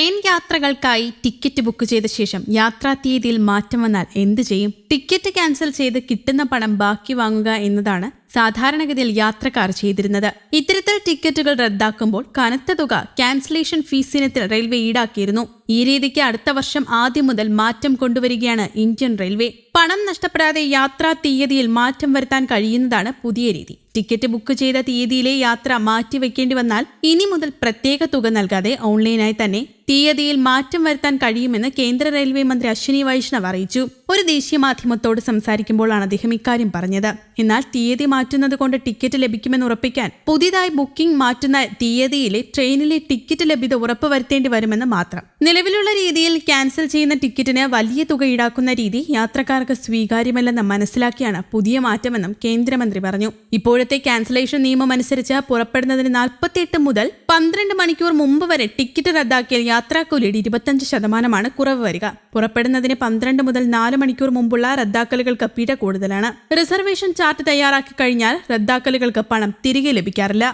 Train യാത്രകൾക്കായി ticket book ചെയ്ത ശേഷം യാത്രാ തീയതിയിൽ മാറ്റം വന്നാൽ എന്ത് ചെയ്യും? ടിക്കറ്റ് ക്യാൻസൽ ചെയ്ത് കിട്ടുന്ന പണം ബാക്കി വാങ്ങുക എന്നതാണ് സാധാരണഗതിയിൽ യാത്രക്കാർ ചെയ്തിരുന്നത്. ഇത്തരത്തിൽ ടിക്കറ്റുകൾ റദ്ദാക്കുമ്പോൾ കനത്ത തുക ക്യാൻസലേഷൻ ഫീസ് ഇനത്തിൽ റെയിൽവേ ഈടാക്കിയിരുന്നു. ഈ രീതിക്ക് അടുത്ത വർഷം ആദ്യം മുതൽ മാറ്റം കൊണ്ടുവരികയാണ് ഇന്ത്യൻ റെയിൽവേ. പണം നഷ്ടപ്പെടാതെ യാത്രാ തീയതിയിൽ മാറ്റം വരുത്താൻ കഴിയുന്നതാണ് പുതിയ രീതി. ടിക്കറ്റ് ബുക്ക് ചെയ്ത തീയതിയിലെ യാത്ര മാറ്റിവെക്കേണ്ടി വന്നാൽ ഇനി മുതൽ പ്രത്യേക തുക നൽകാതെ ഓൺലൈനായി തന്നെ തീയതിയിൽ മാറ്റം വരുത്താൻ കഴിയുമെന്ന് കേന്ദ്ര റെയിൽവേ മന്ത്രി അശ്വിനി വൈഷ്ണവ് അറിയിച്ചു. ഒരു ദേശീയ മാധ്യമത്തോട് സംസാരിക്കുമ്പോഴാണ് അദ്ദേഹം ഇക്കാര്യം പറഞ്ഞത്. എന്നാൽ തീയതി മാറ്റുന്നത് കൊണ്ട് ടിക്കറ്റ് ലഭിക്കുമെന്ന് ഉറപ്പിക്കാൻ പുതിയതായി ബുക്കിംഗ് മാറ്റുന്ന തീയതിയിലെ ട്രെയിനിലെ ടിക്കറ്റ് ലഭ്യത ഉറപ്പുവരുത്തേണ്ടി വരുമെന്ന് മാത്രം. നിലവിലുള്ള രീതിയിൽ ക്യാൻസൽ ചെയ്യുന്ന ടിക്കറ്റിന് വലിയ തുക ഈടാക്കുന്ന രീതി യാത്രക്കാർക്ക് സ്വീകാര്യമല്ലെന്ന് മനസ്സിലാക്കിയാണ് പുതിയ മാറ്റമെന്നും കേന്ദ്രമന്ത്രി പറഞ്ഞു. ഇപ്പോഴത്തെ ക്യാൻസലേഷൻ നിയമം അനുസരിച്ച് പുറപ്പെടുന്നതിന് 48 മുതൽ 12 മണിക്കൂർ മുമ്പ് വരെ ടിക്കറ്റ് റദ്ദാക്കിയാൽ യാത്രാക്കൂലിയുടെ 25% കുറവ് വരിക. പുറപ്പെടുന്നതിന് 12 മുതൽ 4 മണിക്കൂർ മുമ്പുള്ള റദ്ദാക്കലുകൾക്ക് പിഴ കൂടുതലാണ്. റിസർവേഷൻ ചാർട്ട് തയ്യാറാക്കി കഴിഞ്ഞാൽ റദ്ദാക്കലുകൾക്ക് പണം തിരികെ ലഭിക്കാറില്ല.